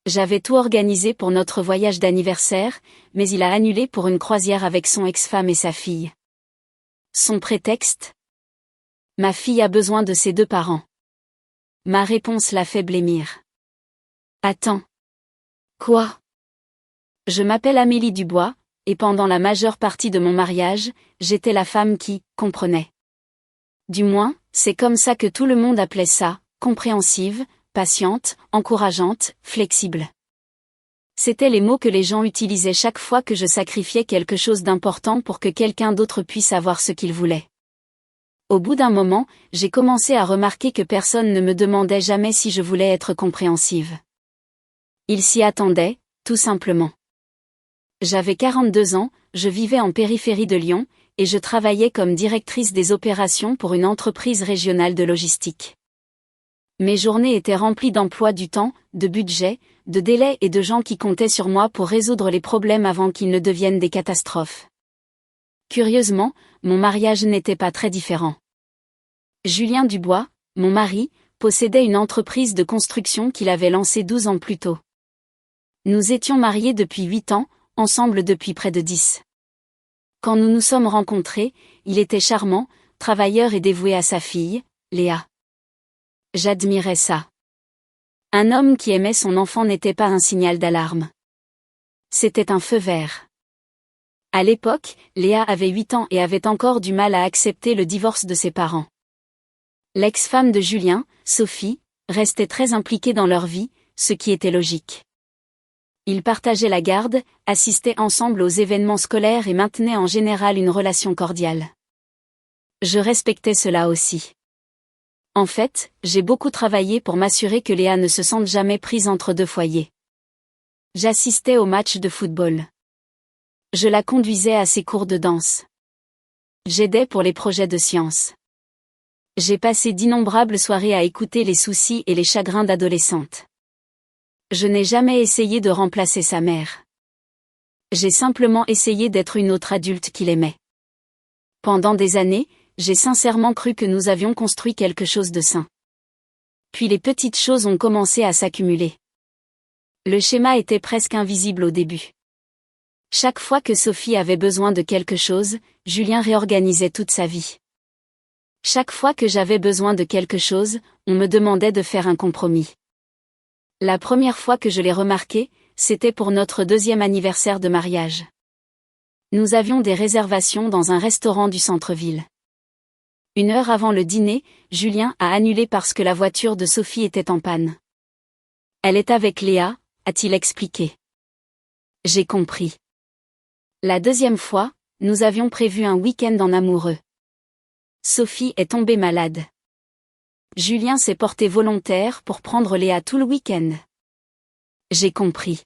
J'avais tout organisé pour notre voyage d'anniversaire, mais il a annulé pour une croisière avec son ex-femme et sa fille. Son prétexte ? Ma fille a besoin de ses deux parents. Ma réponse l'a fait blêmir. Attends. Quoi ? Je m'appelle Amélie Dubois, et pendant la majeure partie de mon mariage, j'étais la femme qui comprenait. Du moins, c'est comme ça que tout le monde appelait ça, compréhensive, patiente, encourageante, flexible. C'étaient les mots que les gens utilisaient chaque fois que je sacrifiais quelque chose d'important pour que quelqu'un d'autre puisse avoir ce qu'il voulait. Au bout d'un moment, j'ai commencé à remarquer que personne ne me demandait jamais si je voulais être compréhensive. Ils s'y attendaient, tout simplement. J'avais 42 ans, je vivais en périphérie de Lyon, et je travaillais comme directrice des opérations pour une entreprise régionale de logistique. Mes journées étaient remplies d'emploi du temps, de budget, de délais et de gens qui comptaient sur moi pour résoudre les problèmes avant qu'ils ne deviennent des catastrophes. Curieusement, mon mariage n'était pas très différent. Julien Dubois, mon mari, possédait une entreprise de construction qu'il avait lancée 12 ans plus tôt. Nous étions mariés depuis 8 ans, ensemble depuis près de 10. Quand nous nous sommes rencontrés, il était charmant, travailleur et dévoué à sa fille, Léa. J'admirais ça. Un homme qui aimait son enfant n'était pas un signal d'alarme. C'était un feu vert. À l'époque, Léa avait 8 ans et avait encore du mal à accepter le divorce de ses parents. L'ex-femme de Julien, Sophie, restait très impliquée dans leur vie, ce qui était logique. Ils partageaient la garde, assistaient ensemble aux événements scolaires et maintenaient en général une relation cordiale. Je respectais cela aussi. En fait, j'ai beaucoup travaillé pour m'assurer que Léa ne se sente jamais prise entre deux foyers. J'assistais aux matchs de football. Je la conduisais à ses cours de danse. J'aidais pour les projets de sciences. J'ai passé d'innombrables soirées à écouter les soucis et les chagrins d'adolescente. Je n'ai jamais essayé de remplacer sa mère. J'ai simplement essayé d'être une autre adulte qu'il aimait. Pendant des années, j'ai sincèrement cru que nous avions construit quelque chose de sain. Puis les petites choses ont commencé à s'accumuler. Le schéma était presque invisible au début. Chaque fois que Sophie avait besoin de quelque chose, Julien réorganisait toute sa vie. Chaque fois que j'avais besoin de quelque chose, on me demandait de faire un compromis. La première fois que je l'ai remarqué, c'était pour notre 2e anniversaire de mariage. Nous avions des réservations dans un restaurant du centre-ville. 1 heure avant le dîner, Julien a annulé parce que la voiture de Sophie était en panne. Elle est avec Léa, a-t-il expliqué. J'ai compris. La 2e fois, nous avions prévu un week-end en amoureux. Sophie est tombée malade. Julien s'est porté volontaire pour prendre Léa tout le week-end. J'ai compris.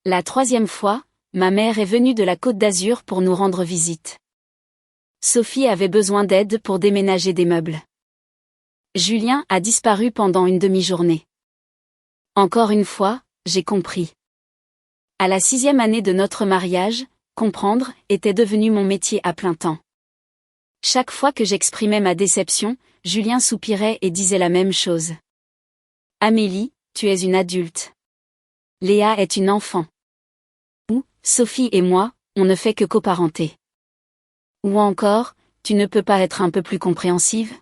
La 3e fois, ma mère est venue de la Côte d'Azur pour nous rendre visite. Sophie avait besoin d'aide pour déménager des meubles. Julien a disparu pendant une demi-journée. Encore une fois, j'ai compris. À la 6e année de notre mariage, comprendre était devenu mon métier à plein temps. Chaque fois que j'exprimais ma déception, Julien soupirait et disait la même chose. Amélie, tu es une adulte. Léa est une enfant. Ou, Sophie et moi, on ne fait que coparenter. Ou encore, tu ne peux pas être un peu plus compréhensive ?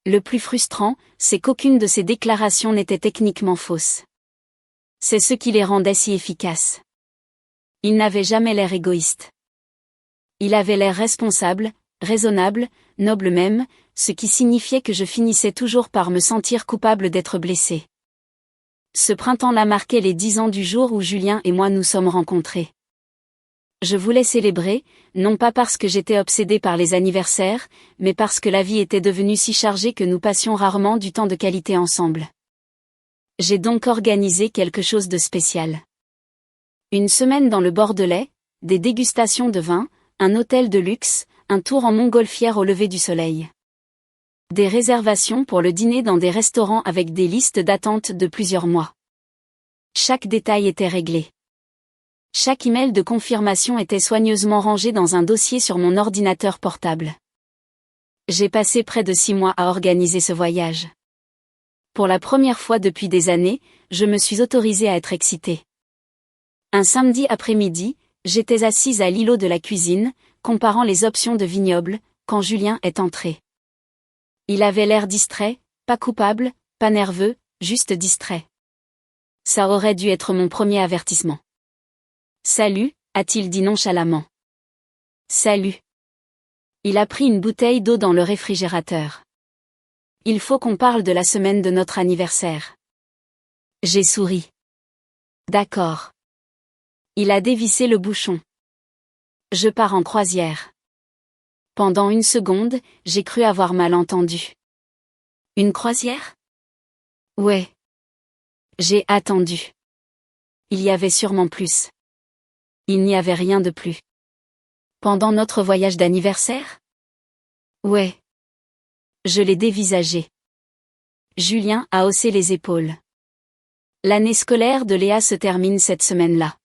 Le plus frustrant, c'est qu'aucune de ces déclarations n'était techniquement fausse. C'est ce qui les rendait si efficaces. Il n'avait jamais l'air égoïste. Il avait l'air responsable, raisonnable, noble même, ce qui signifiait que je finissais toujours par me sentir coupable d'être blessée. Ce printemps-là marquait les 10 ans du jour où Julien et moi nous sommes rencontrés. Je voulais célébrer, non pas parce que j'étais obsédée par les anniversaires, mais parce que la vie était devenue si chargée que nous passions rarement du temps de qualité ensemble. J'ai donc organisé quelque chose de spécial. Une semaine dans le Bordelais, des dégustations de vin, un hôtel de luxe, un tour en montgolfière au lever du soleil. Des réservations pour le dîner dans des restaurants avec des listes d'attente de plusieurs mois. Chaque détail était réglé. Chaque email de confirmation était soigneusement rangé dans un dossier sur mon ordinateur portable. J'ai passé près de 6 mois à organiser ce voyage. Pour la première fois depuis des années, je me suis autorisée à être excitée. Un samedi après-midi, j'étais assise à l'îlot de la cuisine, comparant les options de vignoble, quand Julien est entré. Il avait l'air distrait, pas coupable, pas nerveux, juste distrait. Ça aurait dû être mon premier avertissement. « Salut », a-t-il dit nonchalamment. « Salut. » Il a pris une bouteille d'eau dans le réfrigérateur. « Il faut qu'on parle de la semaine de notre anniversaire. » J'ai souri. « D'accord. » Il a dévissé le bouchon. « Je pars en croisière. » Pendant une seconde, j'ai cru avoir mal entendu. « Une croisière ? » Ouais. J'ai attendu. Il y avait sûrement plus. Il n'y avait rien de plus. Pendant notre voyage d'anniversaire ? Ouais. Je l'ai dévisagé. Julien a haussé les épaules. L'année scolaire de Léa se termine cette semaine-là.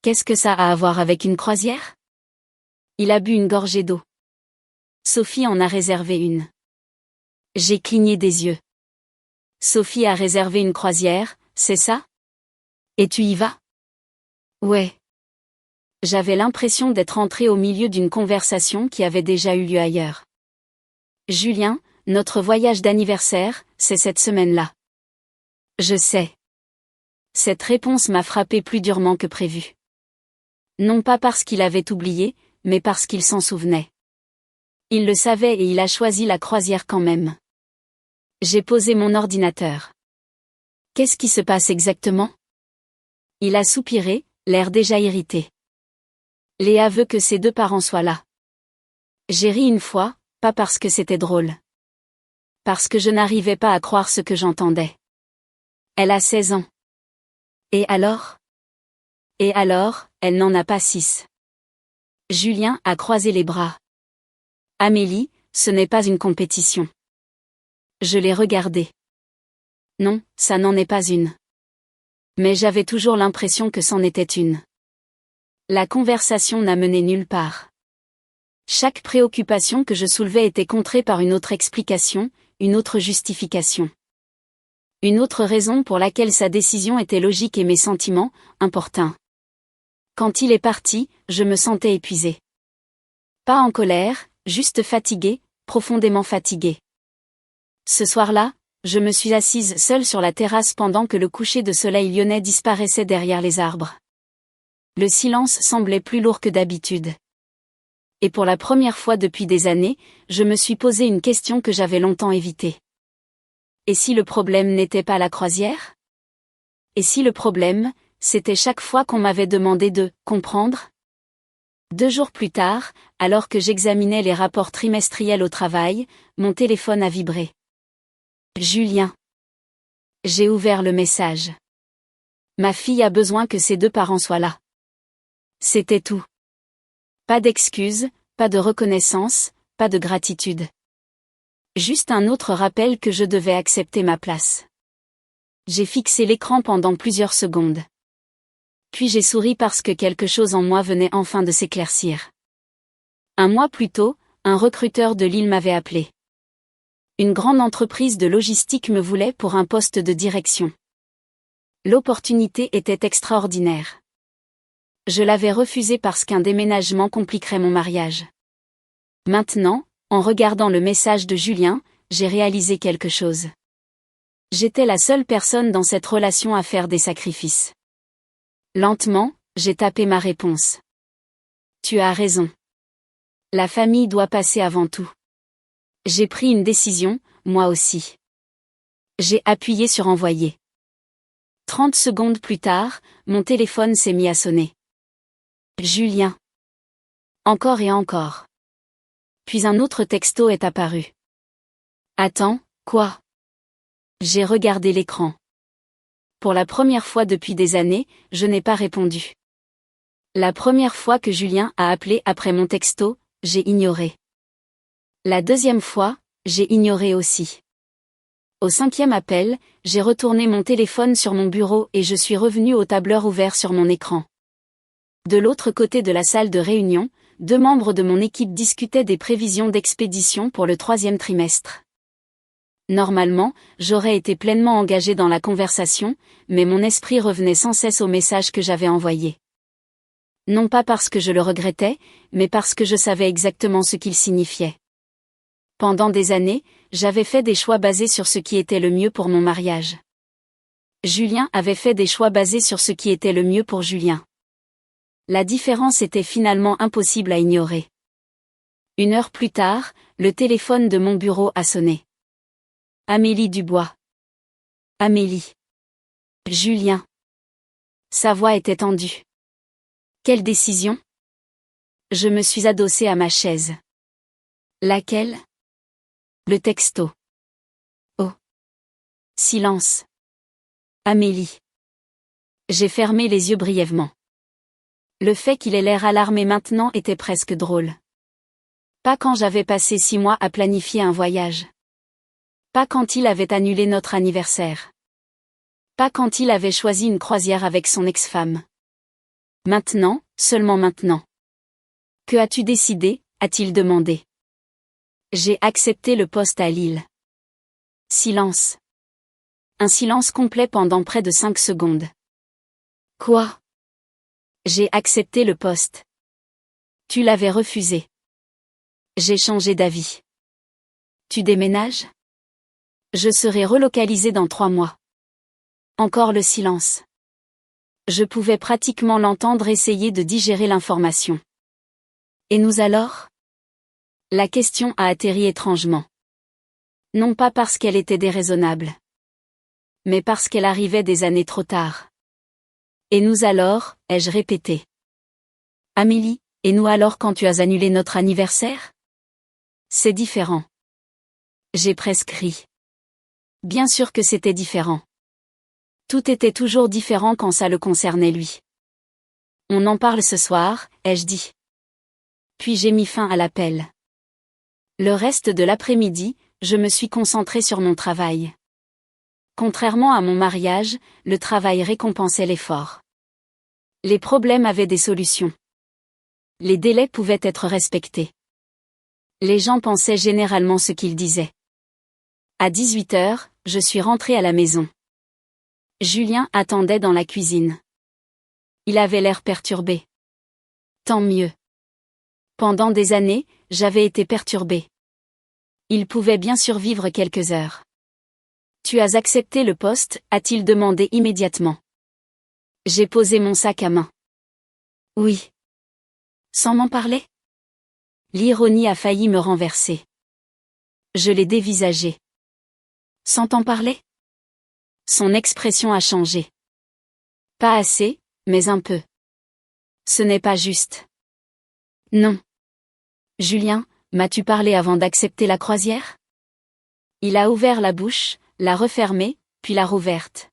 Qu'est-ce que ça a à voir avec une croisière ? Il a bu une gorgée d'eau. Sophie en a réservé une. J'ai cligné des yeux. Sophie a réservé une croisière, c'est ça ? Et tu y vas ? Ouais. J'avais l'impression d'être entrée au milieu d'une conversation qui avait déjà eu lieu ailleurs. Julien, notre voyage d'anniversaire, c'est cette semaine-là. Je sais. Cette réponse m'a frappée plus durement que prévu. Non pas parce qu'il avait oublié, mais parce qu'il s'en souvenait. Il le savait et il a choisi la croisière quand même. J'ai posé mon ordinateur. Qu'est-ce qui se passe exactement ? Il a soupiré, l'air déjà irrité. Léa veut que ses deux parents soient là. J'ai ri une fois, pas parce que c'était drôle. Parce que je n'arrivais pas à croire ce que j'entendais. Elle a 16 ans. Et alors ? Et alors, elle n'en a pas 6. Julien a croisé les bras. Amélie, ce n'est pas une compétition. Je l'ai regardée. Non, ça n'en est pas une. Mais j'avais toujours l'impression que c'en était une. La conversation n'a mené nulle part. Chaque préoccupation que je soulevais était contrée par une autre explication, une autre justification. Une autre raison pour laquelle sa décision était logique et mes sentiments, importuns. Quand il est parti, je me sentais épuisée. Pas en colère, juste fatiguée, profondément fatiguée. Ce soir-là, je me suis assise seule sur la terrasse pendant que le coucher de soleil lyonnais disparaissait derrière les arbres. Le silence semblait plus lourd que d'habitude. Et pour la première fois depuis des années, je me suis posé une question que j'avais longtemps évitée. Et si le problème n'était pas la croisière ? Et si le problème, c'était chaque fois qu'on m'avait demandé de « comprendre » ? 2 jours plus tard, alors que j'examinais les rapports trimestriels au travail, mon téléphone a vibré. Julien. J'ai ouvert le message. Ma fille a besoin que ses deux parents soient là. C'était tout. Pas d'excuses, pas de reconnaissance, pas de gratitude. Juste un autre rappel que je devais accepter ma place. J'ai fixé l'écran pendant plusieurs secondes. Puis j'ai souri parce que quelque chose en moi venait enfin de s'éclaircir. 1 mois plus tôt, un recruteur de Lille m'avait appelé. Une grande entreprise de logistique me voulait pour un poste de direction. L'opportunité était extraordinaire. Je l'avais refusé parce qu'un déménagement compliquerait mon mariage. Maintenant, en regardant le message de Julien, j'ai réalisé quelque chose. J'étais la seule personne dans cette relation à faire des sacrifices. Lentement, j'ai tapé ma réponse. Tu as raison. La famille doit passer avant tout. J'ai pris une décision, moi aussi. J'ai appuyé sur envoyer. 30 secondes plus tard, mon téléphone s'est mis à sonner. Julien. Encore et encore. Puis un autre texto est apparu. Attends, quoi ? J'ai regardé l'écran. Pour la première fois depuis des années, je n'ai pas répondu. La première fois que Julien a appelé après mon texto, j'ai ignoré. La deuxième fois, j'ai ignoré aussi. Au 5e appel, j'ai retourné mon téléphone sur mon bureau et je suis revenue au tableur ouvert sur mon écran. De l'autre côté de la salle de réunion, 2 membres de mon équipe discutaient des prévisions d'expédition pour le 3e trimestre. Normalement, j'aurais été pleinement engagée dans la conversation, mais mon esprit revenait sans cesse au message que j'avais envoyé. Non pas parce que je le regrettais, mais parce que je savais exactement ce qu'il signifiait. Pendant des années, j'avais fait des choix basés sur ce qui était le mieux pour mon mariage. Julien avait fait des choix basés sur ce qui était le mieux pour Julien. La différence était finalement impossible à ignorer. 1 heure plus tard, le téléphone de mon bureau a sonné. Amélie Dubois. Amélie. Julien. Sa voix était tendue. Quelle décision? Je me suis adossée à ma chaise. Laquelle? Le texto. Oh. Silence. Amélie. J'ai fermé les yeux brièvement. Le fait qu'il ait l'air alarmé maintenant était presque drôle. Pas quand j'avais passé 6 mois à planifier un voyage. Pas quand il avait annulé notre anniversaire. Pas quand il avait choisi une croisière avec son ex-femme. Maintenant, seulement maintenant. Que as-tu décidé? A-t-il demandé. J'ai accepté le poste à Lille. Silence. Un silence complet pendant près de 5 secondes. Quoi? J'ai accepté le poste. Tu l'avais refusé. J'ai changé d'avis. Tu déménages? Je serai relocalisé dans 3 mois. Encore le silence. Je pouvais pratiquement l'entendre essayer de digérer l'information. Et nous alors? La question a atterri étrangement. Non pas parce qu'elle était déraisonnable. Mais parce qu'elle arrivait des années trop tard. Et nous alors, ai-je répété. Amélie, et nous alors quand tu as annulé notre anniversaire? C'est différent. J'ai presque ri. Bien sûr que c'était différent. Tout était toujours différent quand ça le concernait lui. On en parle ce soir, ai-je dit. Puis j'ai mis fin à l'appel. Le reste de l'après-midi, je me suis concentrée sur mon travail. Contrairement à mon mariage, le travail récompensait l'effort. Les problèmes avaient des solutions. Les délais pouvaient être respectés. Les gens pensaient généralement ce qu'ils disaient. À 18 heures, je suis rentrée à la maison. Julien attendait dans la cuisine. Il avait l'air perturbé. Tant mieux. Pendant des années, j'avais été perturbée. Il pouvait bien survivre quelques heures. Tu as accepté le poste, a-t-il demandé immédiatement. J'ai posé mon sac à main. Oui. Sans m'en parler? L'ironie a failli me renverser. Je l'ai dévisagé. Sans t'en parler? Son expression a changé. Pas assez, mais un peu. Ce n'est pas juste. Non. Julien, m'as-tu parlé avant d'accepter la croisière? Il a ouvert la bouche, l'a refermée, puis l'a rouverte.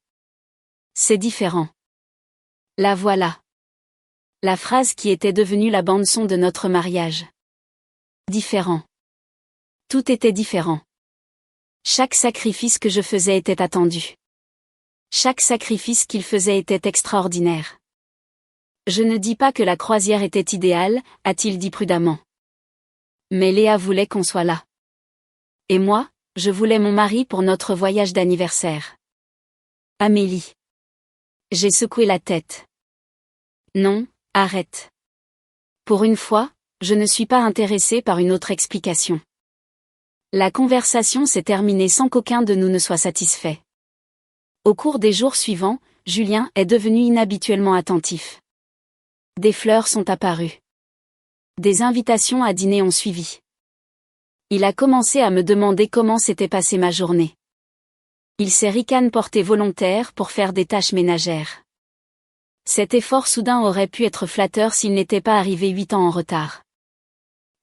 C'est différent. La voilà. La phrase qui était devenue la bande-son de notre mariage. Différent. Tout était différent. Chaque sacrifice que je faisais était attendu. Chaque sacrifice qu'il faisait était extraordinaire. Je ne dis pas que la croisière était idéale, a-t-il dit prudemment. Mais Léa voulait qu'on soit là. Et moi, je voulais mon mari pour notre voyage d'anniversaire. Amélie. J'ai secoué la tête. Non, arrête. Pour une fois, je ne suis pas intéressée par une autre explication. La conversation s'est terminée sans qu'aucun de nous ne soit satisfait. Au cours des jours suivants, Julien est devenu inhabituellement attentif. Des fleurs sont apparues. Des invitations à dîner ont suivi. Il a commencé à me demander comment s'était passée ma journée. Il s'est ricane porté volontaire pour faire des tâches ménagères. Cet effort soudain aurait pu être flatteur s'il n'était pas arrivé 8 ans en retard.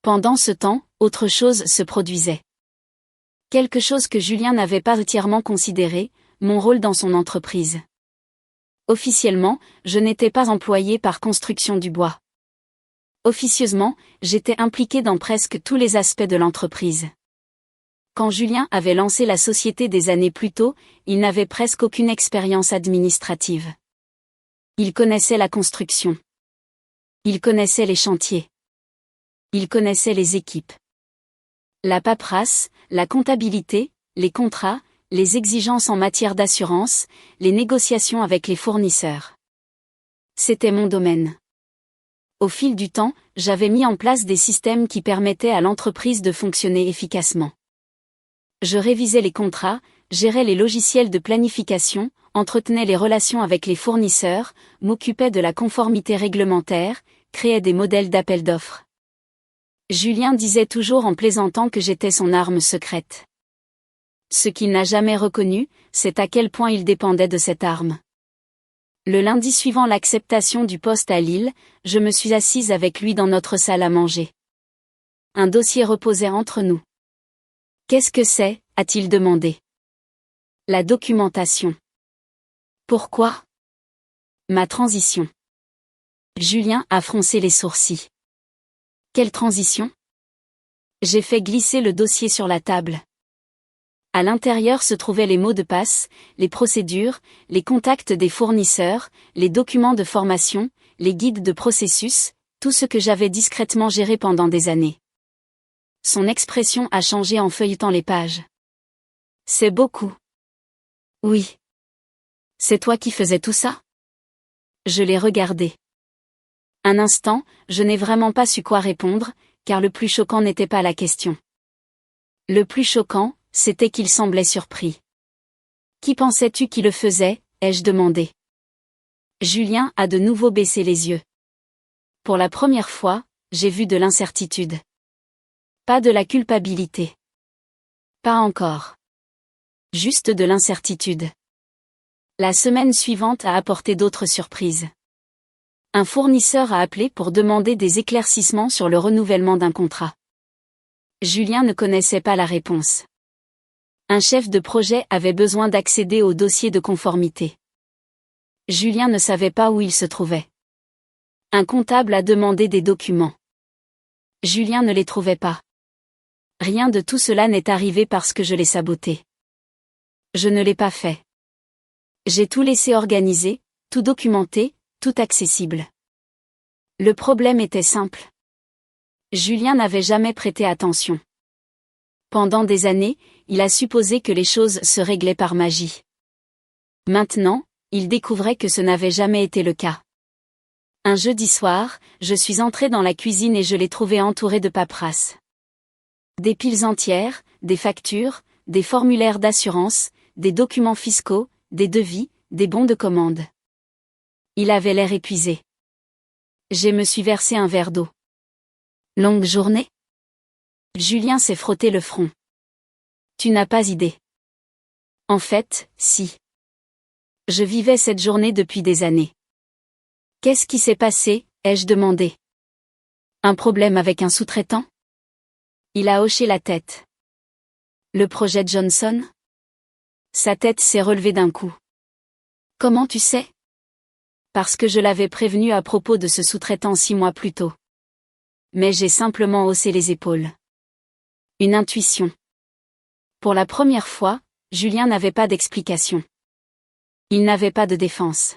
Pendant ce temps, autre chose se produisait. Quelque chose que Julien n'avait pas entièrement considéré, mon rôle dans son entreprise. Officiellement, je n'étais pas employée par Construction du Bois. Officieusement, j'étais impliquée dans presque tous les aspects de l'entreprise. Quand Julien avait lancé la société des années plus tôt, il n'avait presque aucune expérience administrative. Il connaissait la construction. Il connaissait les chantiers. Il connaissait les équipes. La paperasse, la comptabilité, les contrats, les exigences en matière d'assurance, les négociations avec les fournisseurs. C'était mon domaine. Au fil du temps, j'avais mis en place des systèmes qui permettaient à l'entreprise de fonctionner efficacement. Je révisais les contrats, gérais les logiciels de planification, entretenais les relations avec les fournisseurs, m'occupais de la conformité réglementaire, créais des modèles d'appel d'offres. Julien disait toujours en plaisantant que j'étais son arme secrète. Ce qu'il n'a jamais reconnu, c'est à quel point il dépendait de cette arme. Le lundi suivant l'acceptation du poste à Lille, je me suis assise avec lui dans notre salle à manger. Un dossier reposait entre nous. « Qu'est-ce que c'est ?» a-t-il demandé. « La documentation. »« Pourquoi ?» ?»« Ma transition. » Julien a froncé les sourcils. « Quelle transition ?» J'ai fait glisser le dossier sur la table. À l'intérieur se trouvaient les mots de passe, les procédures, les contacts des fournisseurs, les documents de formation, les guides de processus, tout ce que j'avais discrètement géré pendant des années. Son expression a changé en feuilletant les pages. C'est beaucoup. Oui. C'est toi qui faisais tout ça? Je l'ai regardé. Un instant, je n'ai vraiment pas su quoi répondre, car le plus choquant n'était pas la question. Le plus choquant, c'était qu'il semblait surpris. Qui pensais-tu qui le faisait, ai-je demandé. Julien a de nouveau baissé les yeux. Pour la première fois, j'ai vu de l'incertitude. Pas de la culpabilité. Pas encore. Juste de l'incertitude. La semaine suivante a apporté d'autres surprises. Un fournisseur a appelé pour demander des éclaircissements sur le renouvellement d'un contrat. Julien ne connaissait pas la réponse. Un chef de projet avait besoin d'accéder au dossier de conformité. Julien ne savait pas où il se trouvait. Un comptable a demandé des documents. Julien ne les trouvait pas. Rien de tout cela n'est arrivé parce que je l'ai saboté. Je ne l'ai pas fait. J'ai tout laissé organiser, tout documenté, tout accessible. Le problème était simple. Julien n'avait jamais prêté attention. Pendant des années, il a supposé que les choses se réglaient par magie. Maintenant, il découvrait que ce n'avait jamais été le cas. Un jeudi soir, je suis entrée dans la cuisine et je l'ai trouvé entouré de paperasse. Des piles entières, des factures, des formulaires d'assurance, des documents fiscaux, des devis, des bons de commande. Il avait l'air épuisé. Je me suis versé un verre d'eau. Longue journée? Julien s'est frotté le front. Tu n'as pas idée. En fait, si. Je vivais cette journée depuis des années. Qu'est-ce qui s'est passé, ai-je demandé. Un problème avec un sous-traitant? Il a hoché la tête. Le projet Johnson? Sa tête s'est relevée d'un coup. Comment tu sais? Parce que je l'avais prévenu à propos de ce sous-traitant 6 mois plus tôt. Mais j'ai simplement haussé les épaules. Une intuition. Pour la première fois, Julien n'avait pas d'explication. Il n'avait pas de défense.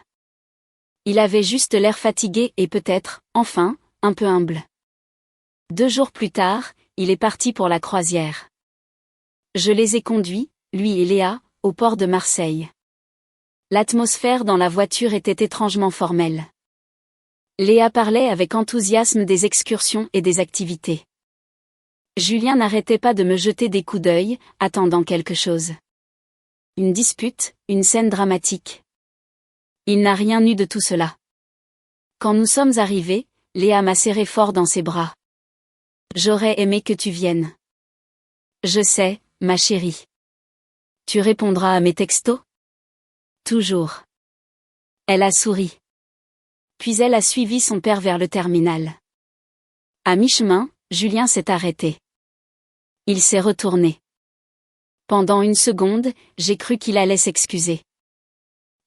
Il avait juste l'air fatigué et peut-être, enfin, un peu humble. 2 jours plus tard, il est parti pour la croisière. Je les ai conduits, lui et Léa, au port de Marseille. L'atmosphère dans la voiture était étrangement formelle. Léa parlait avec enthousiasme des excursions et des activités. Julien n'arrêtait pas de me jeter des coups d'œil, attendant quelque chose. Une dispute, une scène dramatique. Il n'a rien eu de tout cela. Quand nous sommes arrivés, Léa m'a serré fort dans ses bras. J'aurais aimé que tu viennes. Je sais, ma chérie. Tu répondras à mes textos? Toujours. Elle a souri. Puis elle a suivi son père vers le terminal. À mi-chemin, Julien s'est arrêté. Il s'est retourné. Pendant une seconde, j'ai cru qu'il allait s'excuser.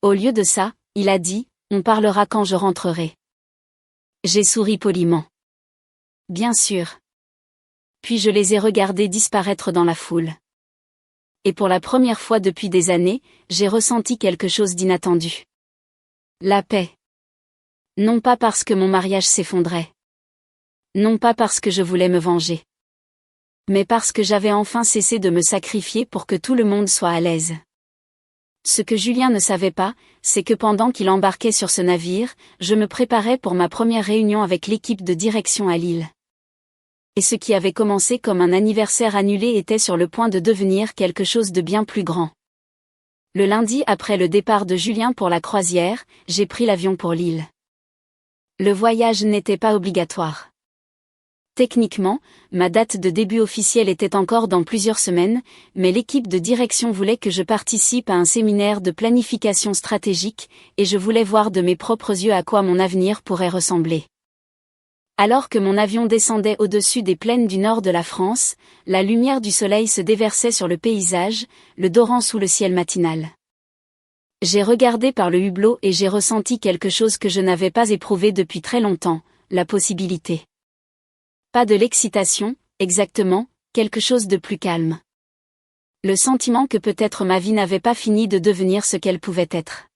Au lieu de ça, il a dit, on parlera quand je rentrerai. J'ai souri poliment. Bien sûr. Puis je les ai regardés disparaître dans la foule. Et pour la première fois depuis des années, j'ai ressenti quelque chose d'inattendu. La paix. Non pas parce que mon mariage s'effondrait. Non pas parce que je voulais me venger. Mais parce que j'avais enfin cessé de me sacrifier pour que tout le monde soit à l'aise. Ce que Julien ne savait pas, c'est que pendant qu'il embarquait sur ce navire, je me préparais pour ma première réunion avec l'équipe de direction à Lille. Et ce qui avait commencé comme un anniversaire annulé était sur le point de devenir quelque chose de bien plus grand. Le lundi après le départ de Julien pour la croisière, j'ai pris l'avion pour Lille. Le voyage n'était pas obligatoire. Techniquement, ma date de début officielle était encore dans plusieurs semaines, mais l'équipe de direction voulait que je participe à un séminaire de planification stratégique, et je voulais voir de mes propres yeux à quoi mon avenir pourrait ressembler. Alors que mon avion descendait au-dessus des plaines du nord de la France, la lumière du soleil se déversait sur le paysage, le dorant sous le ciel matinal. J'ai regardé par le hublot et j'ai ressenti quelque chose que je n'avais pas éprouvé depuis très longtemps, la possibilité. Pas de l'excitation, exactement, quelque chose de plus calme. Le sentiment que peut-être ma vie n'avait pas fini de devenir ce qu'elle pouvait être.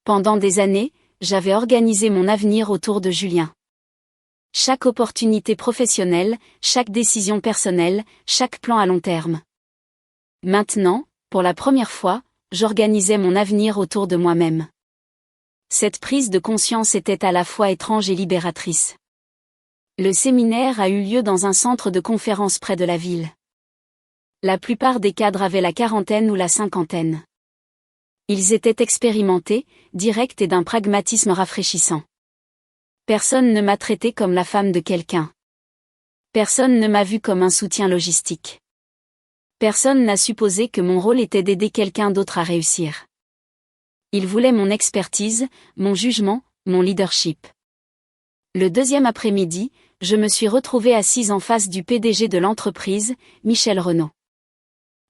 Pendant des années, j'avais organisé mon avenir autour de Julien. Chaque opportunité professionnelle, chaque décision personnelle, chaque plan à long terme. Maintenant, pour la première fois, j'organisais mon avenir autour de moi-même. Cette prise de conscience était à la fois étrange et libératrice. Le séminaire a eu lieu dans un centre de conférence près de la ville. La plupart des cadres avaient la quarantaine ou la cinquantaine. Ils étaient expérimentés, directs et d'un pragmatisme rafraîchissant. Personne ne m'a traité comme la femme de quelqu'un. Personne ne m'a vu comme un soutien logistique. Personne n'a supposé que mon rôle était d'aider quelqu'un d'autre à réussir. Ils voulaient mon expertise, mon jugement, mon leadership. Le deuxième après-midi, je me suis retrouvée assise en face du PDG de l'entreprise, Michel Renaud.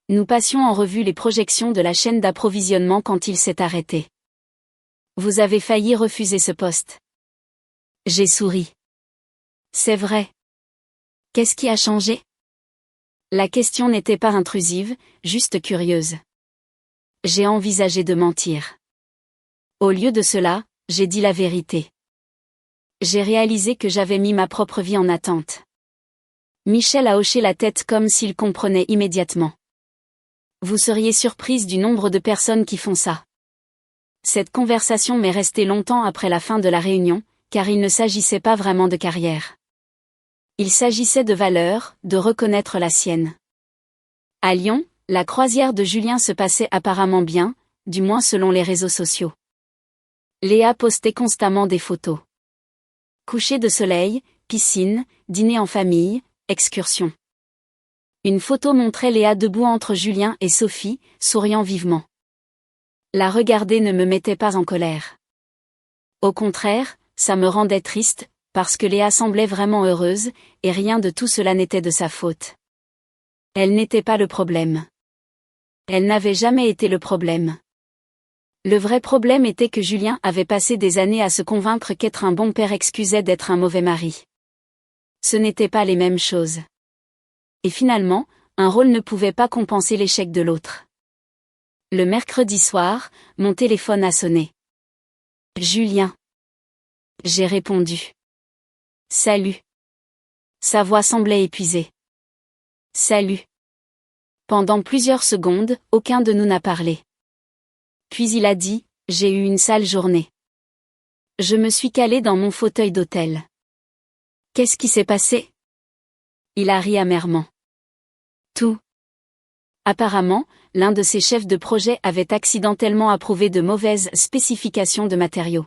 Nous passions en revue les projections de la chaîne d'approvisionnement quand il s'est arrêté. Vous avez failli refuser ce poste. J'ai souri. C'est vrai. Qu'est-ce qui a changé? La question n'était pas intrusive, juste curieuse. J'ai envisagé de mentir. Au lieu de cela, j'ai dit la vérité. J'ai réalisé que j'avais mis ma propre vie en attente. Michel a hoché la tête comme s'il comprenait immédiatement. Vous seriez surprise du nombre de personnes qui font ça. Cette conversation m'est restée longtemps après la fin de la réunion, car il ne s'agissait pas vraiment de carrière. Il s'agissait de valeurs, de reconnaître la sienne. À Lyon, la croisière de Julien se passait apparemment bien, du moins selon les réseaux sociaux. Léa postait constamment des photos. Coucher de soleil, piscine, dîner en famille, excursion. Une photo montrait Léa debout entre Julien et Sophie, souriant vivement. La regarder ne me mettait pas en colère. Au contraire, ça me rendait triste, parce que Léa semblait vraiment heureuse, et rien de tout cela n'était de sa faute. Elle n'était pas le problème. Elle n'avait jamais été le problème. Le vrai problème était que Julien avait passé des années à se convaincre qu'être un bon père excusait d'être un mauvais mari. Ce n'étaient pas les mêmes choses. Et finalement, un rôle ne pouvait pas compenser l'échec de l'autre. Le mercredi soir, mon téléphone a sonné. Julien. J'ai répondu. Salut. Sa voix semblait épuisée. Salut. Pendant plusieurs secondes, aucun de nous n'a parlé. Puis il a dit, j'ai eu une sale journée. Je me suis calée dans mon fauteuil d'hôtel. Qu'est-ce qui s'est passé? Il a ri amèrement. Tout. Apparemment, l'un de ses chefs de projet avait accidentellement approuvé de mauvaises spécifications de matériaux.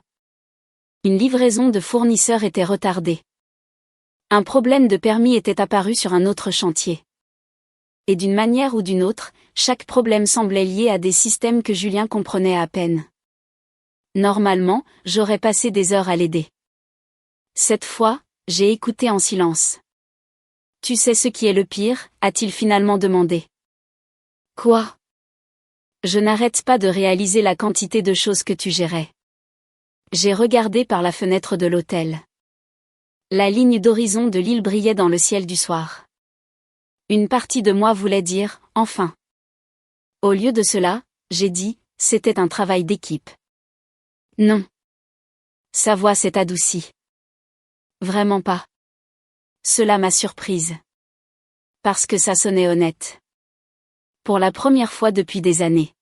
Une livraison de fournisseurs était retardée. Un problème de permis était apparu sur un autre chantier. Et d'une manière ou d'une autre, chaque problème semblait lié à des systèmes que Julien comprenait à peine. Normalement, j'aurais passé des heures à l'aider. Cette fois, j'ai écouté en silence. Tu sais ce qui est le pire, a-t-il finalement demandé. Quoi? Je n'arrête pas de réaliser la quantité de choses que tu gérais. J'ai regardé par la fenêtre de l'hôtel. La ligne d'horizon de l'île brillait dans le ciel du soir. Une partie de moi voulait dire, enfin. Au lieu de cela, j'ai dit, c'était un travail d'équipe. Non. Sa voix s'est adoucie. Vraiment pas. Cela m'a surprise. Parce que ça sonnait honnête. Pour la première fois depuis des années.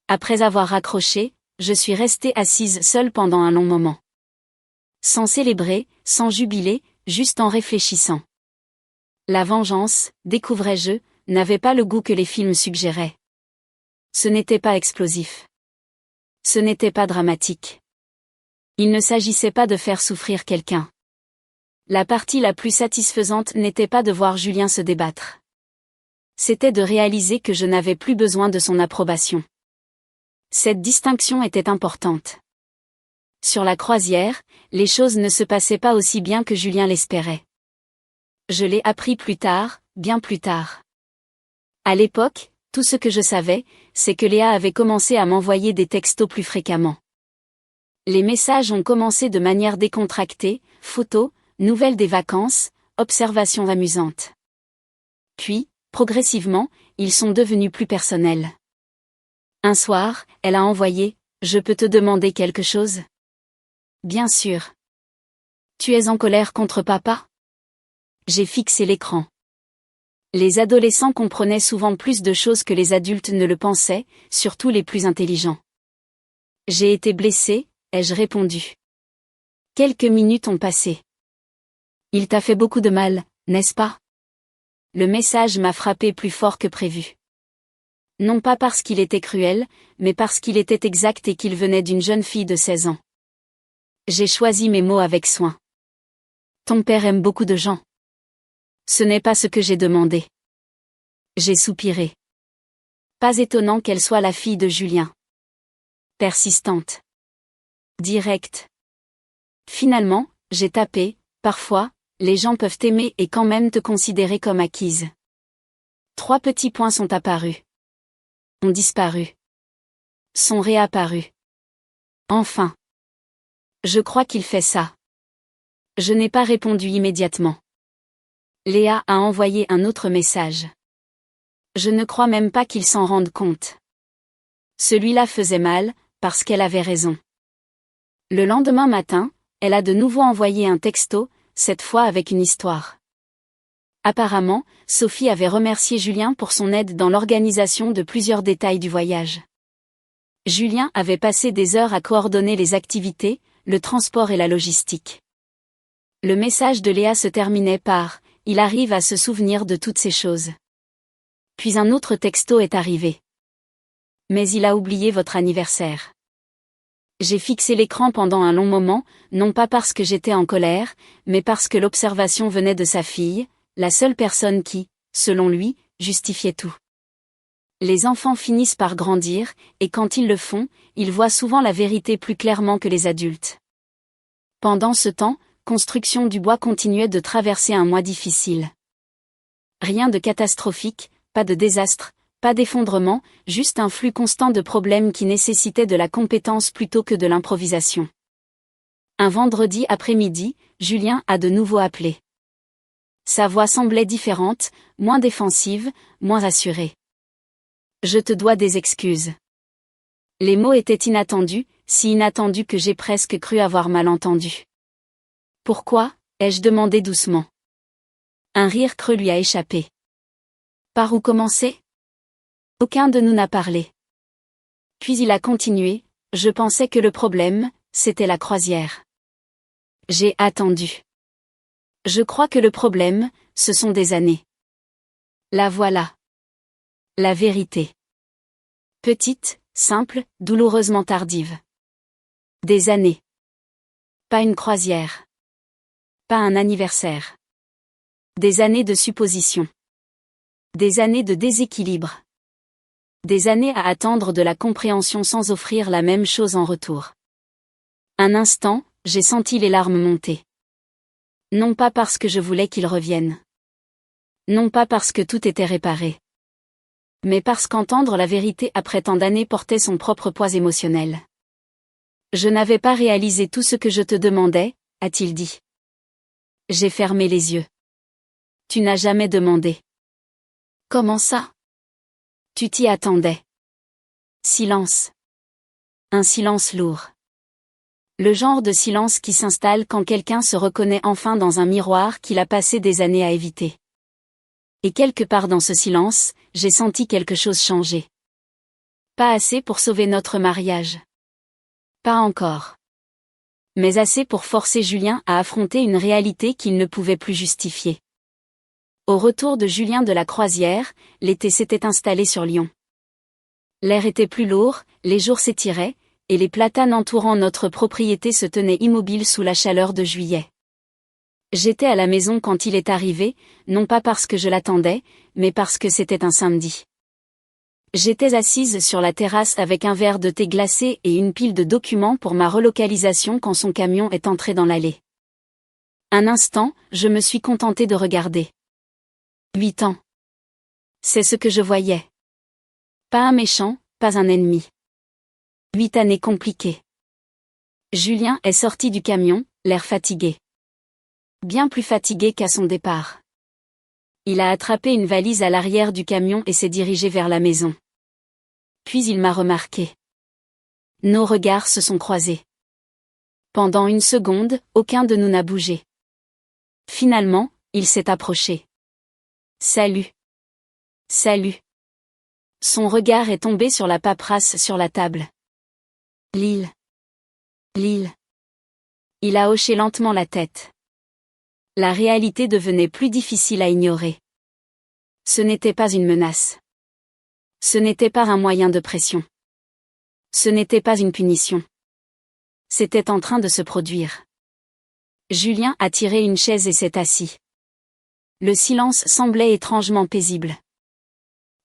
Après avoir raccroché, je suis restée assise seule pendant un long moment. Sans célébrer, sans jubiler, juste en réfléchissant. La vengeance, découvrais-je, n'avait pas le goût que les films suggéraient. Ce n'était pas explosif. Ce n'était pas dramatique. Il ne s'agissait pas de faire souffrir quelqu'un. La partie la plus satisfaisante n'était pas de voir Julien se débattre. C'était de réaliser que je n'avais plus besoin de son approbation. Cette distinction était importante. Sur la croisière, les choses ne se passaient pas aussi bien que Julien l'espérait. Je l'ai appris plus tard, bien plus tard. À l'époque, tout ce que je savais, c'est que Léa avait commencé à m'envoyer des textos plus fréquemment. Les messages ont commencé de manière décontractée, photos, nouvelles des vacances, observations amusantes. Puis, progressivement, ils sont devenus plus personnels. Un soir, elle a envoyé « Je peux te demander quelque chose ?» Bien sûr. Tu es en colère contre papa? J'ai fixé l'écran. Les adolescents comprenaient souvent plus de choses que les adultes ne le pensaient, surtout les plus intelligents. J'ai été blessée, ai-je répondu. Quelques minutes ont passé. Il t'a fait beaucoup de mal, n'est-ce pas? Le message m'a frappé plus fort que prévu. Non pas parce qu'il était cruel, mais parce qu'il était exact et qu'il venait d'une jeune fille de 16 ans. J'ai choisi mes mots avec soin. Ton père aime beaucoup de gens. Ce n'est pas ce que j'ai demandé. J'ai soupiré. Pas étonnant qu'elle soit la fille de Julien. Persistante. Directe. Finalement, j'ai tapé, parfois, les gens peuvent t'aimer et quand même te considérer comme acquise. 3 petits points sont apparus. Ont disparu. Sont réapparus. Enfin. Je crois qu'il fait ça. Je n'ai pas répondu immédiatement. Léa a envoyé un autre message. Je ne crois même pas qu'il s'en rende compte. Celui-là faisait mal, parce qu'elle avait raison. Le lendemain matin, elle a de nouveau envoyé un texto, cette fois avec une histoire. Apparemment, Sophie avait remercié Julien pour son aide dans l'organisation de plusieurs détails du voyage. Julien avait passé des heures à coordonner les activités, le transport et la logistique. Le message de Léa se terminait par « Il arrive à se souvenir de toutes ces choses ». Puis un autre texto est arrivé. « Mais il a oublié votre anniversaire ». J'ai fixé l'écran pendant un long moment, non pas parce que j'étais en colère, mais parce que l'observation venait de sa fille, la seule personne qui, selon lui, justifiait tout. Les enfants finissent par grandir, et quand ils le font, ils voient souvent la vérité plus clairement que les adultes. Pendant ce temps, Construction du bois continuait de traverser un mois difficile. Rien de catastrophique, pas de désastre, pas d'effondrement, juste un flux constant de problèmes qui nécessitaient de la compétence plutôt que de l'improvisation. Un vendredi après-midi, Julien a de nouveau appelé. Sa voix semblait différente, moins défensive, moins assurée. Je te dois des excuses. Les mots étaient inattendus, si inattendus que j'ai presque cru avoir mal entendu. Pourquoi, ai-je demandé doucement. Un rire creux lui a échappé. Par où commencer? Aucun de nous n'a parlé. Puis il a continué, je pensais que le problème, c'était la croisière. J'ai attendu. Je crois que le problème, ce sont des années. La voilà. La vérité. Petite, simple, douloureusement tardive. Des années. Pas une croisière. Pas un anniversaire. Des années de supposition. Des années de déséquilibre. Des années à attendre de la compréhension sans offrir la même chose en retour. Un instant, j'ai senti les larmes monter. Non pas parce que je voulais qu'ils reviennent. Non pas parce que tout était réparé. Mais parce qu'entendre la vérité après tant d'années portait son propre poids émotionnel. Je n'avais pas réalisé tout ce que je te demandais, a-t-il dit. J'ai fermé les yeux. Tu n'as jamais demandé. Comment ça? Tu t'y attendais. Silence. Un silence lourd. Le genre de silence qui s'installe quand quelqu'un se reconnaît enfin dans un miroir qu'il a passé des années à éviter. Et quelque part dans ce silence, j'ai senti quelque chose changer. Pas assez pour sauver notre mariage. Pas encore. Mais assez pour forcer Julien à affronter une réalité qu'il ne pouvait plus justifier. Au retour de Julien de la croisière, l'été s'était installé sur Lyon. L'air était plus lourd, les jours s'étiraient, et les platanes entourant notre propriété se tenaient immobiles sous la chaleur de juillet. J'étais à la maison quand il est arrivé, non pas parce que je l'attendais, mais parce que c'était un samedi. J'étais assise sur la terrasse avec un verre de thé glacé et une pile de documents pour ma relocalisation quand son camion est entré dans l'allée. Un instant, je me suis contentée de regarder. 8 ans. C'est ce que je voyais. Pas un méchant, pas un ennemi. 8 années compliquées. Julien est sorti du camion, l'air fatigué. Bien plus fatigué qu'à son départ. Il a attrapé une valise à l'arrière du camion et s'est dirigé vers la maison. Puis il m'a remarqué. Nos regards se sont croisés. Pendant une seconde, aucun de nous n'a bougé. Finalement, il s'est approché. Salut. Salut. Son regard est tombé sur la paperasse sur la table. Lille. Lille. Il a hoché lentement la tête. La réalité devenait plus difficile à ignorer. Ce n'était pas une menace. Ce n'était pas un moyen de pression. Ce n'était pas une punition. C'était en train de se produire. Julien a tiré une chaise et s'est assis. Le silence semblait étrangement paisible.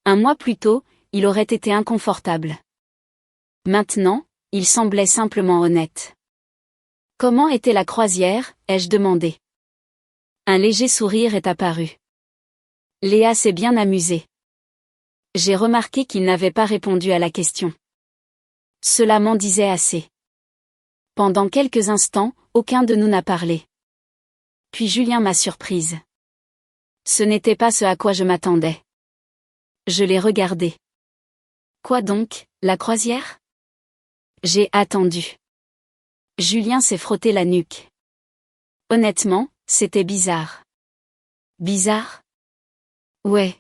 Un mois plus tôt, il aurait été inconfortable. Maintenant, il semblait simplement honnête. Comment était la croisière, ai-je demandé. Un léger sourire est apparu. Léa s'est bien amusée. J'ai remarqué qu'il n'avait pas répondu à la question. Cela m'en disait assez. Pendant quelques instants, aucun de nous n'a parlé. Puis Julien m'a surprise. Ce n'était pas ce à quoi je m'attendais. Je l'ai regardé. Quoi donc, la croisière? J'ai attendu. Julien s'est frotté la nuque. Honnêtement, c'était bizarre. Bizarre? Ouais.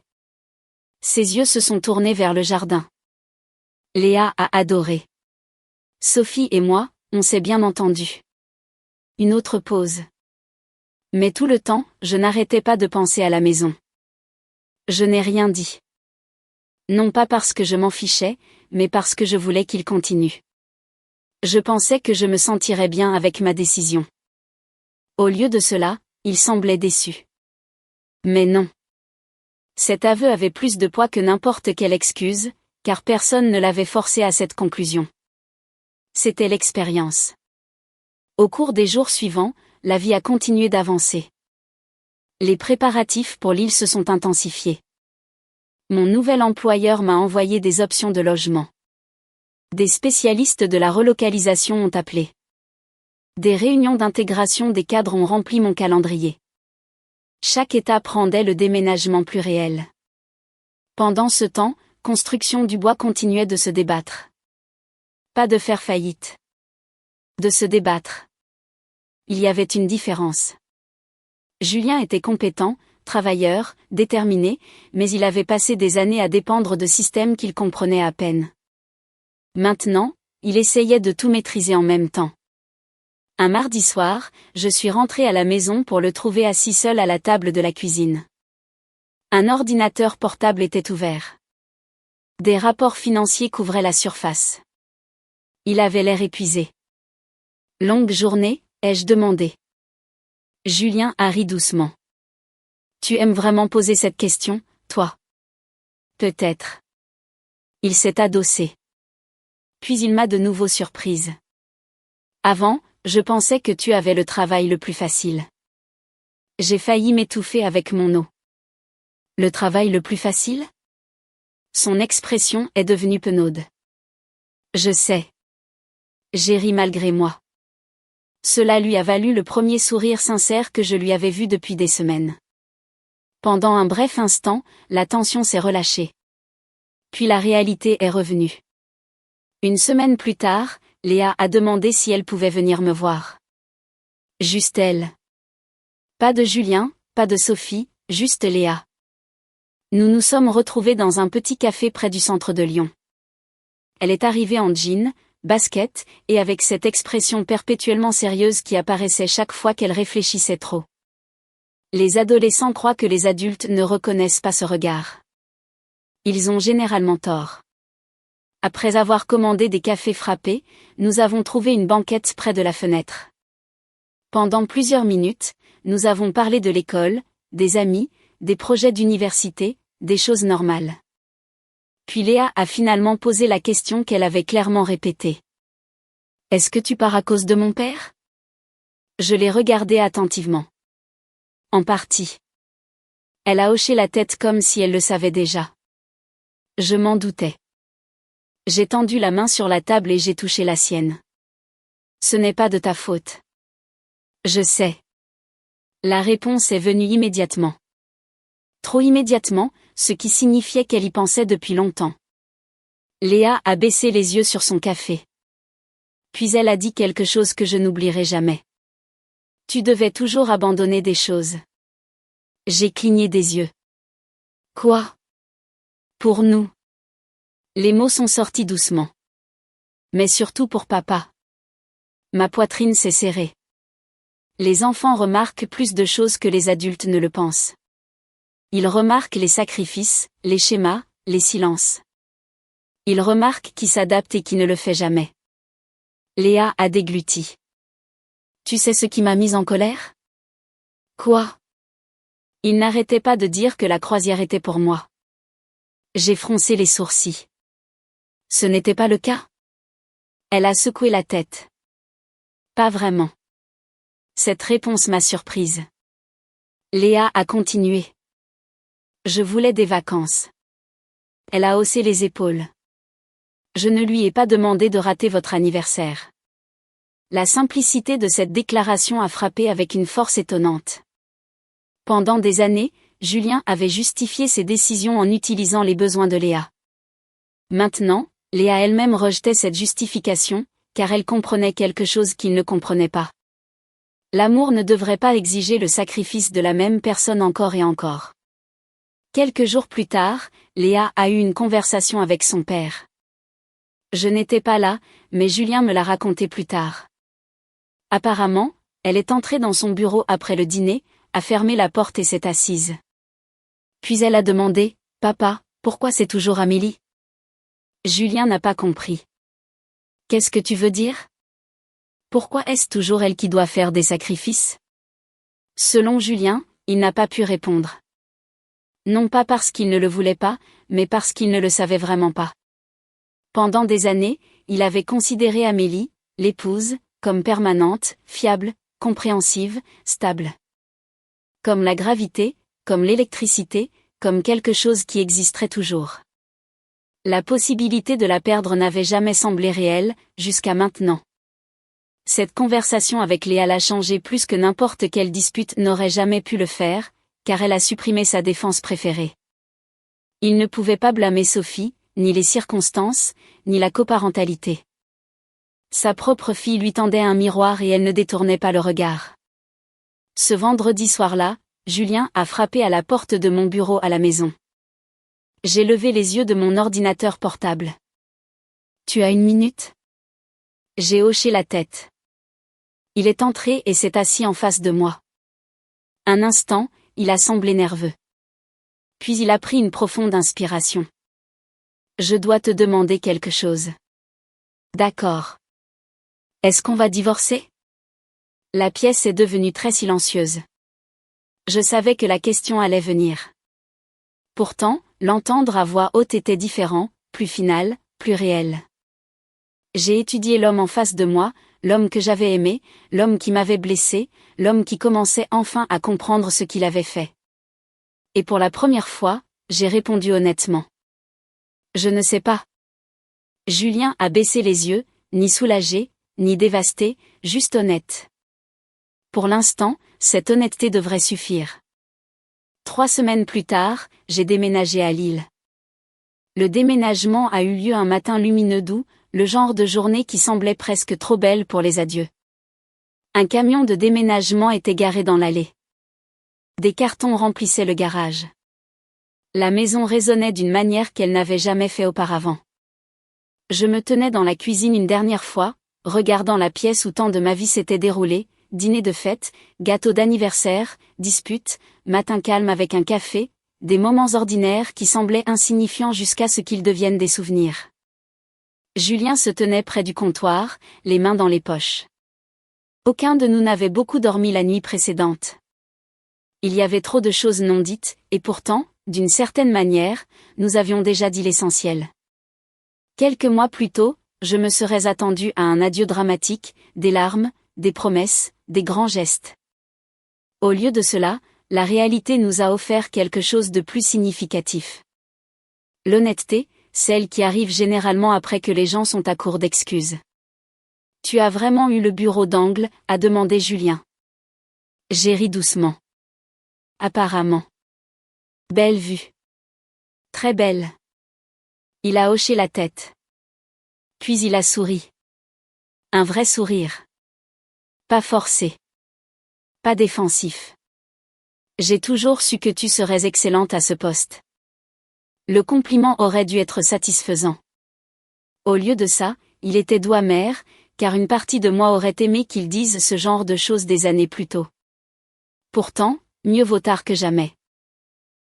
Ses yeux se sont tournés vers le jardin. Léa a adoré. Sophie et moi, on s'est bien entendus. Une autre pause. Mais tout le temps, je n'arrêtais pas de penser à la maison. Je n'ai rien dit. Non pas parce que je m'en fichais, mais parce que je voulais qu'il continue. Je pensais que je me sentirais bien avec ma décision. Au lieu de cela, il semblait déçu. Mais non. Cet aveu avait plus de poids que n'importe quelle excuse, car personne ne l'avait forcé à cette conclusion. C'était l'expérience. Au cours des jours suivants, la vie a continué d'avancer. Les préparatifs pour l'île se sont intensifiés. Mon nouvel employeur m'a envoyé des options de logement. Des spécialistes de la relocalisation ont appelé. Des réunions d'intégration des cadres ont rempli mon calendrier. Chaque étape rendait le déménagement plus réel. Pendant ce temps, Construction du Bois continuait de se débattre. Pas de faire faillite. De se débattre. Il y avait une différence. Julien était compétent, travailleur, déterminé, mais il avait passé des années à dépendre de systèmes qu'il comprenait à peine. Maintenant, il essayait de tout maîtriser en même temps. Un mardi soir, je suis rentrée à la maison pour le trouver assis seul à la table de la cuisine. Un ordinateur portable était ouvert. Des rapports financiers couvraient la surface. Il avait l'air épuisé. Longue journée, ai-je demandé. Julien a ri doucement. Tu aimes vraiment poser cette question, toi? Peut-être. Il s'est adossé. Puis il m'a de nouveau surprise. Avant, je pensais que tu avais le travail le plus facile. J'ai failli m'étouffer avec mon eau. Le travail le plus facile? Son expression est devenue penaude. Je sais. J'ai ri malgré moi. Cela lui a valu le premier sourire sincère que je lui avais vu depuis des semaines. Pendant un bref instant, la tension s'est relâchée. Puis la réalité est revenue. Une semaine plus tard, Léa a demandé si elle pouvait venir me voir. Juste elle. Pas de Julien, pas de Sophie, juste Léa. Nous nous sommes retrouvés dans un petit café près du centre de Lyon. Elle est arrivée en jean, basket, et avec cette expression perpétuellement sérieuse qui apparaissait chaque fois qu'elle réfléchissait trop. Les adolescents croient que les adultes ne reconnaissent pas ce regard. Ils ont généralement tort. Après avoir commandé des cafés frappés, nous avons trouvé une banquette près de la fenêtre. Pendant plusieurs minutes, nous avons parlé de l'école, des amis, des projets d'université, des choses normales. Puis Léa a finalement posé la question qu'elle avait clairement répétée. « Est-ce que tu pars à cause de mon père ?» Je l'ai regardée attentivement. « En partie. » Elle a hoché la tête comme si elle le savait déjà. Je m'en doutais. J'ai tendu la main sur la table et j'ai touché la sienne. « Ce n'est pas de ta faute. » Je sais. La réponse est venue immédiatement. Trop immédiatement, ce qui signifiait qu'elle y pensait depuis longtemps. Léa a baissé les yeux sur son café. Puis elle a dit quelque chose que je n'oublierai jamais. Tu devais toujours abandonner des choses. J'ai cligné des yeux. Quoi? Pour nous. Les mots sont sortis doucement. Mais surtout pour papa. Ma poitrine s'est serrée. Les enfants remarquent plus de choses que les adultes ne le pensent. Ils remarquent les sacrifices, les schémas, les silences. Ils remarquent qui s'adapte et qui ne le fait jamais. Léa a dégluti. Tu sais ce qui m'a mise en colère? Quoi? Il n'arrêtait pas de dire que la croisière était pour moi. J'ai froncé les sourcils. Ce n'était pas le cas? Elle a secoué la tête. Pas vraiment. Cette réponse m'a surprise. Léa a continué. Je voulais des vacances. Elle a haussé les épaules. Je ne lui ai pas demandé de rater votre anniversaire. La simplicité de cette déclaration a frappé avec une force étonnante. Pendant des années, Julien avait justifié ses décisions en utilisant les besoins de Léa. Maintenant, Léa elle-même rejetait cette justification, car elle comprenait quelque chose qu'il ne comprenait pas. L'amour ne devrait pas exiger le sacrifice de la même personne encore et encore. Quelques jours plus tard, Léa a eu une conversation avec son père. Je n'étais pas là, mais Julien me l'a raconté plus tard. Apparemment, elle est entrée dans son bureau après le dîner, a fermé la porte et s'est assise. Puis elle a demandé, « Papa, pourquoi c'est toujours Amélie ?» Julien n'a pas compris. « Qu'est-ce que tu veux dire? Pourquoi est-ce toujours elle qui doit faire des sacrifices ?» Selon Julien, il n'a pas pu répondre. Non pas parce qu'il ne le voulait pas, mais parce qu'il ne le savait vraiment pas. Pendant des années, il avait considéré Amélie, l'épouse, comme permanente, fiable, compréhensive, stable. Comme la gravité, comme l'électricité, comme quelque chose qui existerait toujours. La possibilité de la perdre n'avait jamais semblé réelle, jusqu'à maintenant. Cette conversation avec Léa l'a changé plus que n'importe quelle dispute n'aurait jamais pu le faire, car elle a supprimé sa défense préférée. Il ne pouvait pas blâmer Sophie, ni les circonstances, ni la coparentalité. Sa propre fille lui tendait un miroir et elle ne détournait pas le regard. Ce vendredi soir-là, Julien a frappé à la porte de mon bureau à la maison. J'ai levé les yeux de mon ordinateur portable. « Tu as une minute ?» J'ai hoché la tête. Il est entré et s'est assis en face de moi. Un instant, il a semblé nerveux. Puis il a pris une profonde inspiration. « Je dois te demander quelque chose. » « D'accord. Est-ce qu'on va divorcer ?» La pièce est devenue très silencieuse. Je savais que la question allait venir. Pourtant, l'entendre à voix haute était différent, plus final, plus réel. J'ai étudié l'homme en face de moi, l'homme que j'avais aimé, l'homme qui m'avait blessé, l'homme qui commençait enfin à comprendre ce qu'il avait fait. Et pour la première fois, j'ai répondu honnêtement. Je ne sais pas. Julien a baissé les yeux, ni soulagé, ni dévasté, juste honnête. Pour l'instant, cette honnêteté devrait suffire. 3 semaines plus tard, j'ai déménagé à Lille. Le déménagement a eu lieu un matin lumineux d'août, le genre de journée qui semblait presque trop belle pour les adieux. Un camion de déménagement était garé dans l'allée. Des cartons remplissaient le garage. La maison résonnait d'une manière qu'elle n'avait jamais fait auparavant. Je me tenais dans la cuisine une dernière fois, regardant la pièce où tant de ma vie s'était déroulée, dîner de fête, gâteau d'anniversaire, dispute, matin calme avec un café, des moments ordinaires qui semblaient insignifiants jusqu'à ce qu'ils deviennent des souvenirs. Julien se tenait près du comptoir, les mains dans les poches. Aucun de nous n'avait beaucoup dormi la nuit précédente. Il y avait trop de choses non dites, et pourtant, d'une certaine manière, nous avions déjà dit l'essentiel. Quelques mois plus tôt, je me serais attendu à un adieu dramatique, des larmes, des promesses, des grands gestes. Au lieu de cela, la réalité nous a offert quelque chose de plus significatif. L'honnêteté, celle qui arrive généralement après que les gens sont à court d'excuses. « Tu as vraiment eu le bureau d'angle ?» a demandé Julien. J'ai ri doucement. Apparemment. Belle vue. Très belle. Il a hoché la tête. Puis il a souri. Un vrai sourire. Pas forcé. Pas défensif. J'ai toujours su que tu serais excellente à ce poste. Le compliment aurait dû être satisfaisant. Au lieu de ça, il était doux amer, car une partie de moi aurait aimé qu'il dise ce genre de choses des années plus tôt. Pourtant, mieux vaut tard que jamais.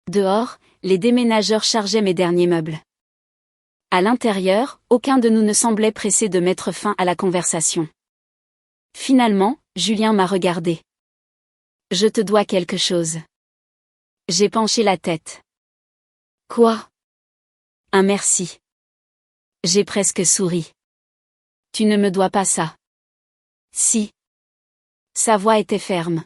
Dehors, les déménageurs chargeaient mes derniers meubles. À l'intérieur, aucun de nous ne semblait pressé de mettre fin à la conversation. Finalement, Julien m'a regardé. « Je te dois quelque chose. » J'ai penché la tête. « Quoi ? » ?»« Un merci. » J'ai presque souri. « Tu ne me dois pas ça. » »« Si. » Sa voix était ferme.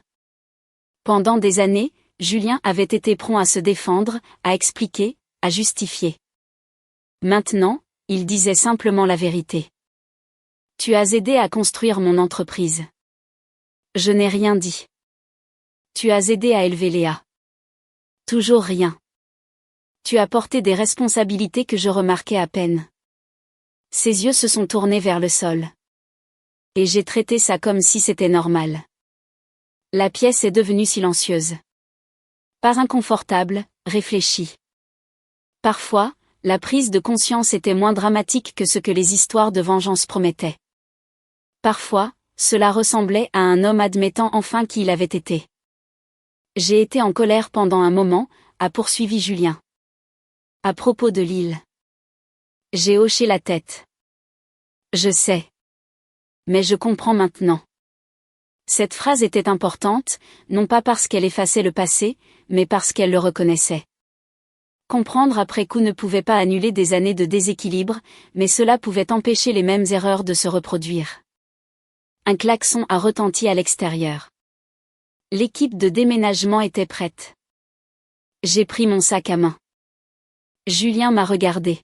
Pendant des années, Julien avait été prompt à se défendre, à expliquer, à justifier. Maintenant, il disait simplement la vérité. « Tu as aidé à construire mon entreprise. » Je n'ai rien dit. « Tu as aidé à élever Léa. » Toujours rien. « Tu as porté des responsabilités que je remarquais à peine. » Ses yeux se sont tournés vers le sol. Et j'ai traité ça comme si c'était normal. La pièce est devenue silencieuse. Pas inconfortable, réfléchie. Parfois, la prise de conscience était moins dramatique que ce que les histoires de vengeance promettaient. Parfois, cela ressemblait à un homme admettant enfin qui il avait été. J'ai été en colère pendant un moment, a poursuivi Julien. À propos de Lille. J'ai hoché la tête. Je sais. Mais je comprends maintenant. Cette phrase était importante, non pas parce qu'elle effaçait le passé, mais parce qu'elle le reconnaissait. Comprendre après coup ne pouvait pas annuler des années de déséquilibre, mais cela pouvait empêcher les mêmes erreurs de se reproduire. Un klaxon a retenti à l'extérieur. L'équipe de déménagement était prête. J'ai pris mon sac à main. Julien m'a regardé.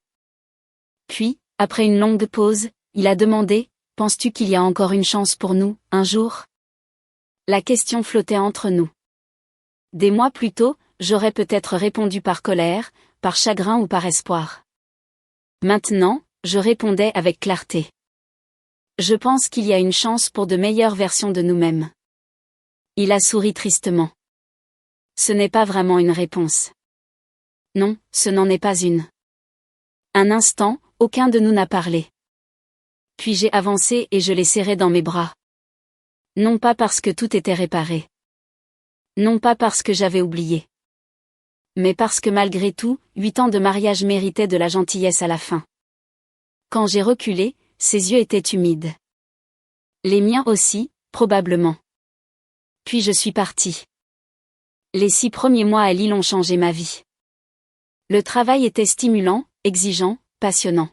Puis, après une longue pause, il a demandé, « Penses-tu qu'il y a encore une chance pour nous, un jour ?» La question flottait entre nous. Des mois plus tôt, j'aurais peut-être répondu par colère, par chagrin ou par espoir. Maintenant, je répondais avec clarté. Je pense qu'il y a une chance pour de meilleures versions de nous-mêmes. Il a souri tristement. Ce n'est pas vraiment une réponse. Non, ce n'en est pas une. Un instant, aucun de nous n'a parlé. Puis j'ai avancé et je l'ai serré dans mes bras. Non pas parce que tout était réparé. Non pas parce que j'avais oublié. Mais parce que malgré tout, 8 ans de mariage méritaient de la gentillesse à la fin. Quand j'ai reculé, ses yeux étaient humides. Les miens aussi, probablement. Puis je suis partie. Les 6 premiers mois à Lille ont changé ma vie. Le travail était stimulant, exigeant, passionnant.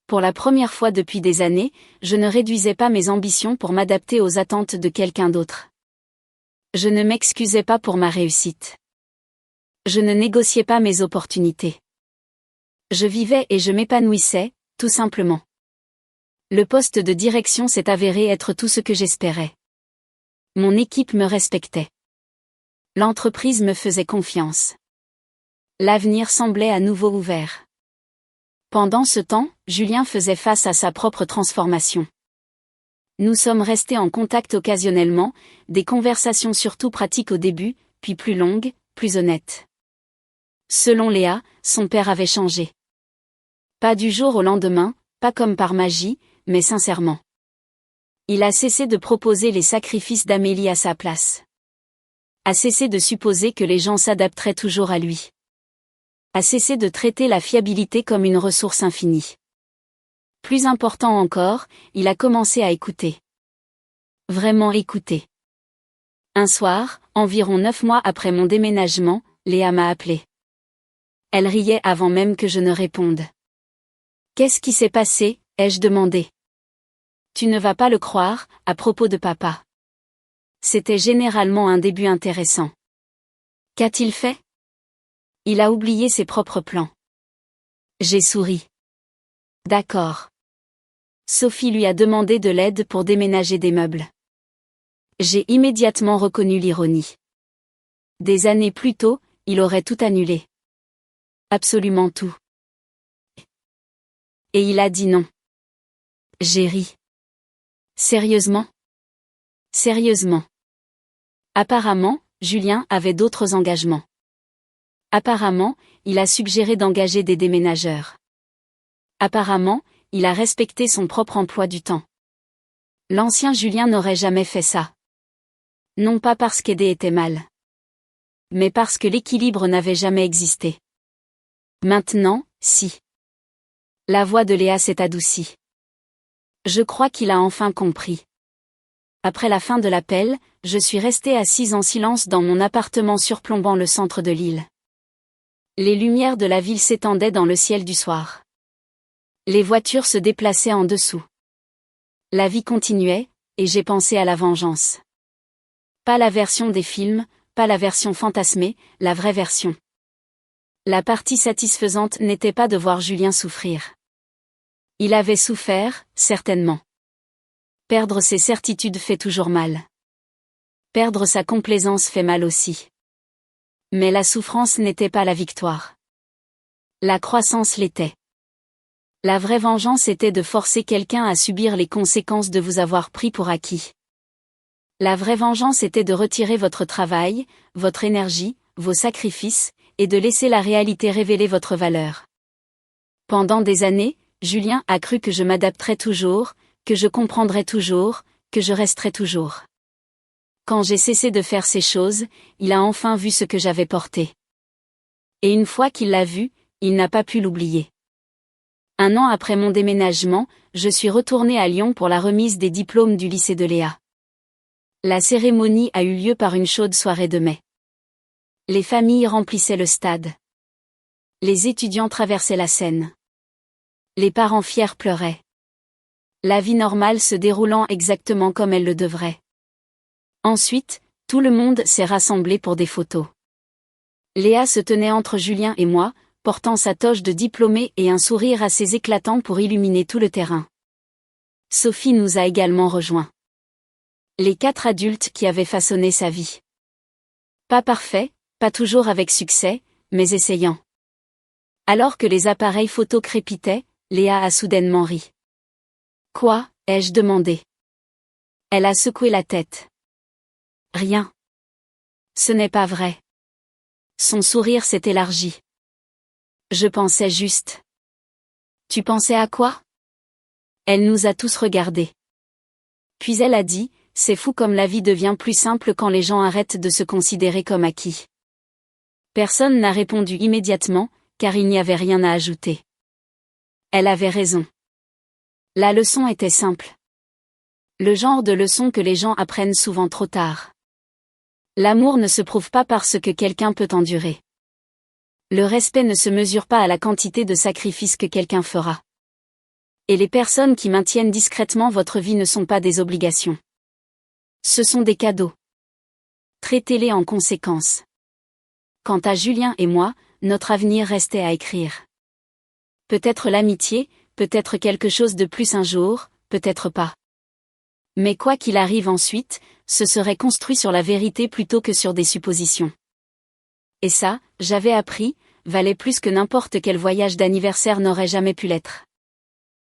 Pour la première fois depuis des années, je ne réduisais pas mes ambitions pour m'adapter aux attentes de quelqu'un d'autre. Je ne m'excusais pas pour ma réussite. Je ne négociais pas mes opportunités. Je vivais et je m'épanouissais, tout simplement. Le poste de direction s'est avéré être tout ce que j'espérais. Mon équipe me respectait. L'entreprise me faisait confiance. L'avenir semblait à nouveau ouvert. Pendant ce temps, Julien faisait face à sa propre transformation. Nous sommes restés en contact occasionnellement, des conversations surtout pratiques au début, puis plus longues, plus honnêtes. Selon Léa, son père avait changé. Pas du jour au lendemain, pas comme par magie, mais sincèrement. Il a cessé de proposer les sacrifices d'Amélie à sa place. A cessé de supposer que les gens s'adapteraient toujours à lui. A cessé de traiter la fiabilité comme une ressource infinie. Plus important encore, il a commencé à écouter. Vraiment écouter. Un soir, environ 9 mois après mon déménagement, Léa m'a appelé. Elle riait avant même que je ne réponde. Qu'est-ce qui s'est passé, ai-je demandé. Tu ne vas pas le croire, à propos de papa. C'était généralement un début intéressant. Qu'a-t-il fait? Il a oublié ses propres plans. J'ai souri. D'accord. Sophie lui a demandé de l'aide pour déménager des meubles. J'ai immédiatement reconnu l'ironie. Des années plus tôt, il aurait tout annulé. Absolument tout. Et il a dit non. J'ai ri. Sérieusement? Sérieusement. Apparemment, Julien avait d'autres engagements. Apparemment, il a suggéré d'engager des déménageurs. Apparemment, il a respecté son propre emploi du temps. L'ancien Julien n'aurait jamais fait ça. Non pas parce qu'aider était mal. Mais parce que l'équilibre n'avait jamais existé. Maintenant, si. La voix de Léa s'est adoucie. Je crois qu'il a enfin compris. Après la fin de l'appel, je suis restée assise en silence dans mon appartement surplombant le centre de l'île. Les lumières de la ville s'étendaient dans le ciel du soir. Les voitures se déplaçaient en dessous. La vie continuait, et j'ai pensé à la vengeance. Pas la version des films, pas la version fantasmée, la vraie version. La partie satisfaisante n'était pas de voir Julien souffrir. Il avait souffert, certainement. Perdre ses certitudes fait toujours mal. Perdre sa complaisance fait mal aussi. Mais la souffrance n'était pas la victoire. La croissance l'était. La vraie vengeance était de forcer quelqu'un à subir les conséquences de vous avoir pris pour acquis. La vraie vengeance était de retirer votre travail, votre énergie, vos sacrifices, et de laisser la réalité révéler votre valeur. Pendant des années, Julien a cru que je m'adapterais toujours, que je comprendrais toujours, que je resterais toujours. Quand j'ai cessé de faire ces choses, il a enfin vu ce que j'avais porté. Et une fois qu'il l'a vu, il n'a pas pu l'oublier. 1 an après mon déménagement, je suis retournée à Lyon pour la remise des diplômes du lycée de Léa. La cérémonie a eu lieu par une chaude soirée de mai. Les familles remplissaient le stade. Les étudiants traversaient la Seine. Les parents fiers pleuraient. La vie normale se déroulant exactement comme elle le devrait. Ensuite, tout le monde s'est rassemblé pour des photos. Léa se tenait entre Julien et moi, portant sa toge de diplômée et un sourire assez éclatant pour illuminer tout le terrain. Sophie nous a également rejoints. Les 4 adultes qui avaient façonné sa vie. Pas parfait, pas toujours avec succès, mais essayant. Alors que les appareils photo crépitaient, Léa a soudainement ri. Quoi, ai-je demandé. Elle a secoué la tête. Rien. Ce n'est pas vrai. Son sourire s'est élargi. Je pensais juste. Tu pensais à quoi? Elle nous a tous regardés. Puis elle a dit, c'est fou comme la vie devient plus simple quand les gens arrêtent de se considérer comme acquis. Personne n'a répondu immédiatement, car il n'y avait rien à ajouter. Elle avait raison. La leçon était simple. Le genre de leçon que les gens apprennent souvent trop tard. L'amour ne se prouve pas par ce que quelqu'un peut endurer. Le respect ne se mesure pas à la quantité de sacrifices que quelqu'un fera. Et les personnes qui maintiennent discrètement votre vie ne sont pas des obligations. Ce sont des cadeaux. Traitez-les en conséquence. Quant à Julien et moi, notre avenir restait à écrire. Peut-être l'amitié, peut-être quelque chose de plus un jour, peut-être pas. Mais quoi qu'il arrive ensuite, ce serait construit sur la vérité plutôt que sur des suppositions. Et ça, j'avais appris, valait plus que n'importe quel voyage d'anniversaire n'aurait jamais pu l'être.